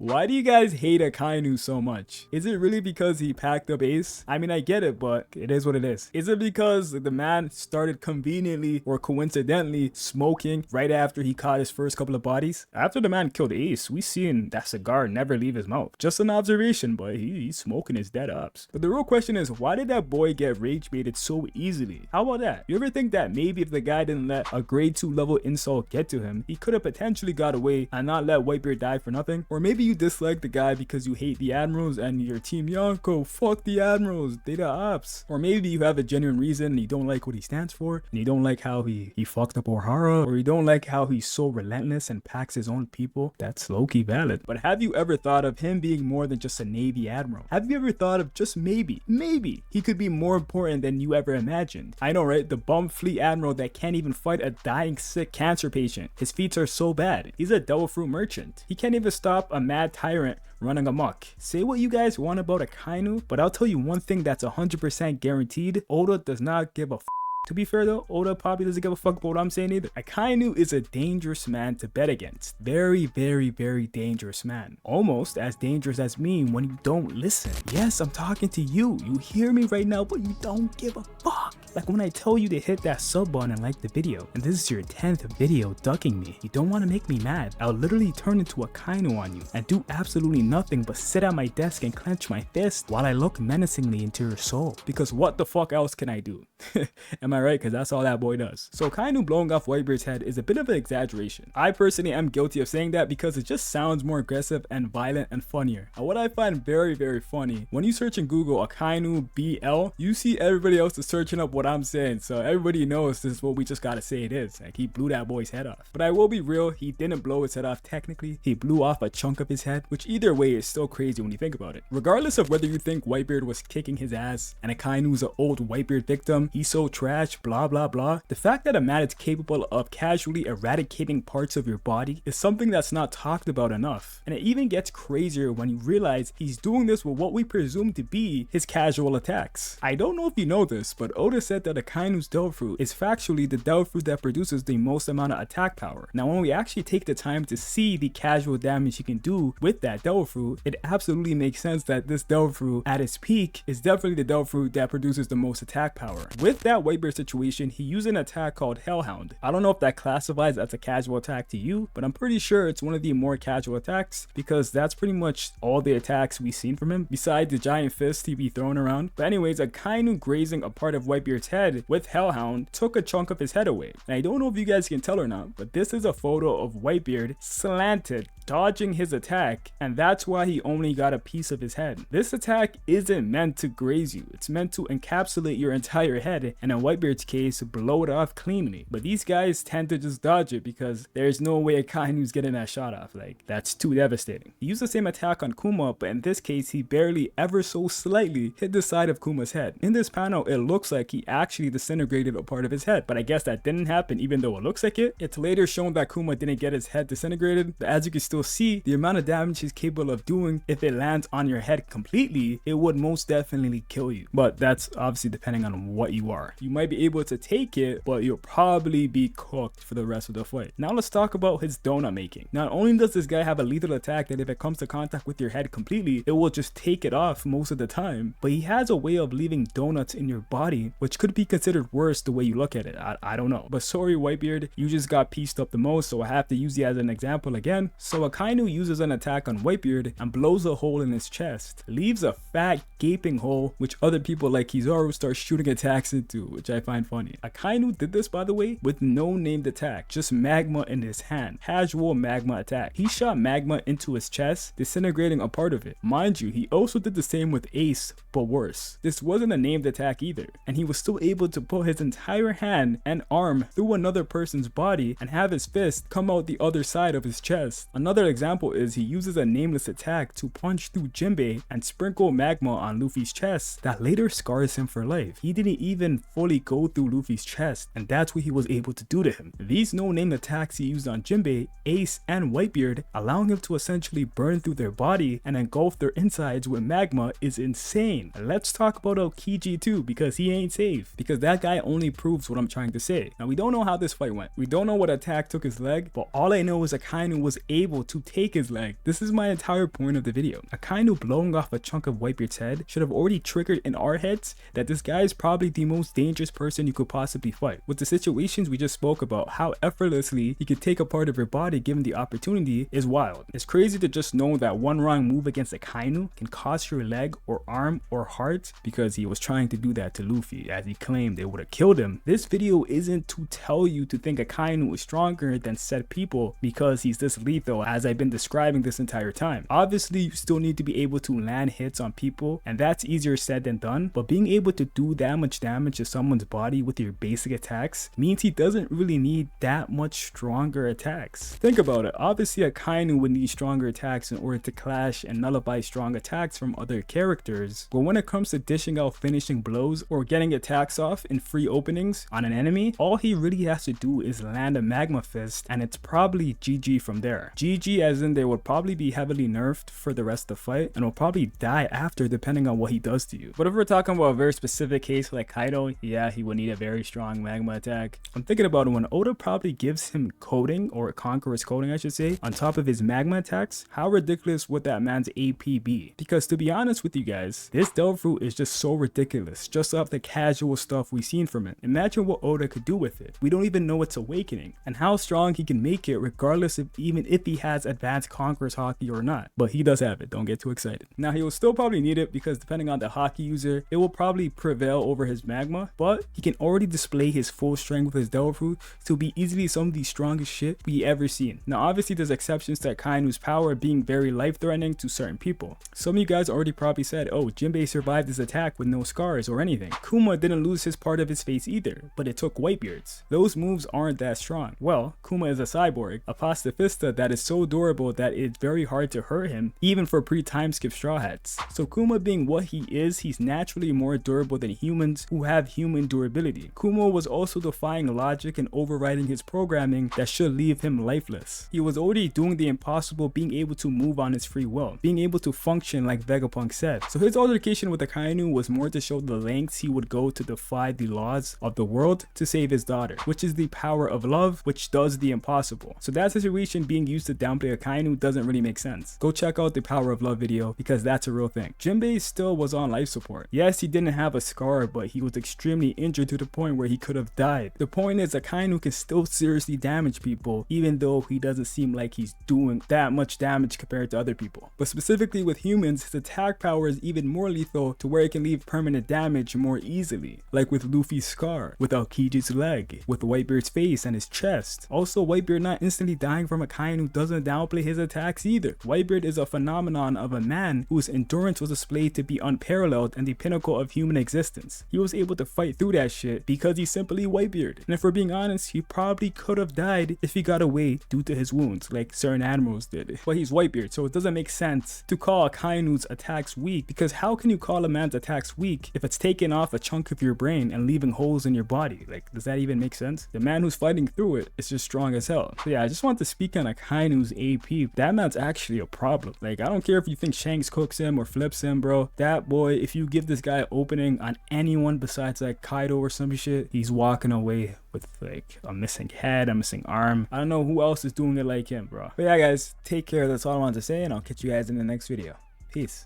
Why do you guys hate Akainu so much? Is it really because he packed up Ace? I mean, I get it, but it is what it is. Is it because the man started conveniently or coincidentally smoking right after he caught his first couple of bodies? After the man killed Ace, we seen that cigar never leave his mouth. Just an observation, but he's smoking his dead ups. But the real question is, why did that boy get rage baited so easily? How about that? You ever think that maybe if the guy didn't let a grade 2 level insult get to him, he could have potentially got away and not let Whitebeard die for nothing? Or maybe you dislike the guy because you hate the admirals and your team Yonko, fuck the admirals, they the ops. Or maybe you have a genuine reason and you don't like what he stands for, and you don't like how he fucked up O'Hara, or you don't like how he's so relentless and packs his own people. That's low-key valid. But have you ever thought of him being more than just a Navy admiral? Have you ever thought of just maybe he could be more important than you ever imagined? I know, right? The bum fleet admiral that can't even fight a dying sick cancer patient. His feats are so bad. He's a devil fruit merchant. He can't even stop a mad tyrant running amok. Say what you guys want about Akainu, but I'll tell you one thing that's 100% guaranteed: Oda does not give a f. To be fair though, Oda probably doesn't give a fuck about what I'm saying either. Akainu is a dangerous man to bet against. Very, very, very dangerous man. Almost as dangerous as me when you don't listen. Yes, I'm talking to you. You hear me right now, but you don't give a fuck. Like when I tell you to hit that sub button and like the video, and this is your 10th video ducking me. You don't want to make me mad. I'll literally turn into Akainu on you and do absolutely nothing but sit at my desk and clench my fist while I look menacingly into your soul. Because what the fuck else can I do? Am I right? Because that's all that boy does. So Akainu blowing off Whitebeard's head is a bit of an exaggeration. I personally am guilty of saying that because it just sounds more aggressive and violent and funnier. And what I find very, very funny, when you search in Google Akainu BL, you see everybody else is searching up what I'm saying. So everybody knows this is what we just gotta say it is. Like, he blew that boy's head off. But I will be real, he didn't blow his head off technically. He blew off a chunk of his head, which either way is still crazy when you think about it. Regardless of whether you think Whitebeard was kicking his ass and Akainu's an old Whitebeard victim, he's so trash, blah blah blah, the fact that a man is capable of casually eradicating parts of your body is something that's not talked about enough. And it even gets crazier when you realize he's doing this with what we presume to be his casual attacks. I don't know if you know this, but Oda said that Akainu's devil fruit is factually the devil fruit that produces the most amount of attack power. Now when we actually take the time to see the casual damage he can do with that devil fruit, it absolutely makes sense that this devil fruit at its peak is definitely the devil fruit that produces the most attack power. With that Whitebeard situation, he used an attack called Hellhound. I don't know if that classifies as a casual attack to you, but I'm pretty sure it's one of the more casual attacks because that's pretty much all the attacks we've seen from him besides the giant fist he be throwing around. But anyways, Akainu grazing a part of Whitebeard's head with Hellhound took a chunk of his head away. And I don't know if you guys can tell or not, but this is a photo of Whitebeard slanted dodging his attack, and that's why he only got a piece of his head. This attack isn't meant to graze you, it's meant to encapsulate your entire head, and in Whitebeard's case, blow it off cleanly. But these guys tend to just dodge it because there's no way Akainu's getting that shot off. Like, that's too devastating. He used the same attack on Kuma, but in this case, he barely ever so slightly hit the side of Kuma's head. In this panel, it looks like he actually disintegrated a part of his head, but I guess that didn't happen even though it looks like it. It's later shown that Kuma didn't get his head disintegrated, but as you can still see, the amount of damage he's capable of doing, if it lands on your head completely, it would most definitely kill you. But that's obviously depending on what you are. You might be able to take it, but you'll probably be cooked for the rest of the fight. Now let's talk about his donut making. Not only does this guy have a lethal attack that if it comes to contact with your head completely, it will just take it off most of the time, but he has a way of leaving donuts in your body, which could be considered worse the way you look at it. I don't know. But sorry Whitebeard, you just got pieced up the most, so I have to use you as an example again. So Akainu uses an attack on Whitebeard and blows a hole in his chest, leaves a fat gaping hole which other people like Kizaru start shooting attacks into, which I find funny. Akainu did this, by the way, with no named attack, just magma in his hand. Casual magma attack. He shot magma into his chest, disintegrating a part of it. Mind you, he also did the same with Ace, but worse. This wasn't a named attack either, and he was still able to put his entire hand and arm through another person's body and have his fist come out the other side of his chest. Another example is he uses a nameless attack to punch through Jinbei and sprinkle magma on Luffy's chest that later scars him for life. He didn't even even fully go through Luffy's chest, and that's what he was able to do to him. These no-name attacks he used on Jinbei, Ace, and Whitebeard, allowing him to essentially burn through their body and engulf their insides with magma, is insane. Let's talk about Aokiji too, because he ain't safe, because that guy only proves what I'm trying to say. Now, we don't know how this fight went. We don't know what attack took his leg, but all I know is Akainu was able to take his leg. This is my entire point of the video. Akainu blowing off a chunk of Whitebeard's head should have already triggered in our heads that this guy is probably the most dangerous person you could possibly fight. With the situations we just spoke about, how effortlessly he could take a part of your body given the opportunity is wild. It's crazy to just know that one wrong move against Akainu can cost your leg or arm or heart, because he was trying to do that to Luffy as he claimed it would have killed him. This video isn't to tell you to think Akainu is stronger than said people because he's this lethal as I've been describing this entire time. Obviously, you still need to be able to land hits on people, and that's easier said than done, but being able to do that much damage to someone's body with your basic attacks means he doesn't really need that much stronger attacks. Think about it. Obviously, Akainu would need stronger attacks in order to clash and nullify strong attacks from other characters, but when it comes to dishing out finishing blows or getting attacks off in free openings on an enemy, all he really has to do is land a magma fist, and it's probably GG from there. GG as in they would probably be heavily nerfed for the rest of the fight and will probably die after, depending on what he does to you. But if we're talking about a very specific case like Kaido, yeah, he would need a very strong magma attack. I'm thinking about it, when Oda probably gives him coating, or Conqueror's coating I should say, on top of his magma attacks, how ridiculous would that man's AP be? Because to be honest with you guys, this Delve Fruit is just so ridiculous just off the casual stuff we've seen from it. Imagine what Oda could do with it. We don't even know it's awakening and how strong he can make it, regardless of even if he has advanced Conqueror's Haki or not. But he does have it, don't get too excited. Now, he will still probably need it because depending on the Haki user, it will probably prevail over his magma, but he can already display his full strength with his Delve Fruit to be easily some of the strongest shit we ever seen. Now, obviously there's exceptions to Akainu's power being very life-threatening to certain people. Some of you guys already probably said, oh, Jinbei survived his attack with no scars or anything. Kuma didn't lose his part of his face either, but it took Whitebeard's. Those moves aren't that strong. Well, Kuma is a cyborg, a pacifista that is so durable that it's very hard to hurt him, even for pre-time skip Straw Hats. So Kuma being what he is, he's naturally more durable than humans who have human durability. Kuma was also defying logic and overriding his programming that should leave him lifeless. He was already doing the impossible, being able to move on his free will, being able to function like Vegapunk said. So his altercation with Akainu was more to show the lengths he would go to defy the laws of the world to save his daughter, which is the power of love, which does the impossible. So that situation being used to downplay Akainu doesn't really make sense. Go check out the Power of Love video because that's a real thing. Jinbei still was on life support. Yes, he didn't have a scar, but he was extremely injured to the point where he could have died. The point is, Akainu can still seriously damage people, even though he doesn't seem like he's doing that much damage compared to other people. But specifically with humans, his attack power is even more lethal to where it can leave permanent damage more easily, like with Luffy's scar, with Aokiji's leg, with Whitebeard's face and his chest. Also, Whitebeard not instantly dying from Akainu doesn't downplay his attacks either. Whitebeard is a phenomenon of a man whose endurance was displayed to be unparalleled and the pinnacle of human existence. He was able to fight through that shit because he's simply Whitebeard. And if we're being honest, he probably could have died if he got away due to his wounds, like certain admirals did. But he's Whitebeard, so it doesn't make sense to call Akainu's attacks weak, because how can you call a man's attacks weak if it's taking off a chunk of your brain and leaving holes in your body? Like, does that even make sense? The man who's fighting through it is just strong as hell. So yeah, I just want to speak on Akainu's AP. That man's actually a problem. Like, I don't care if you think Shanks cooks him or flips him, bro. That boy, if you give this guy opening on anyone besides like Kaido or some shit, he's walking away with like a missing head, a missing arm. I don't know who else is doing it like him, bro. But yeah, guys, take care. That's all I wanted to say, and I'll catch you guys in the next video. Peace.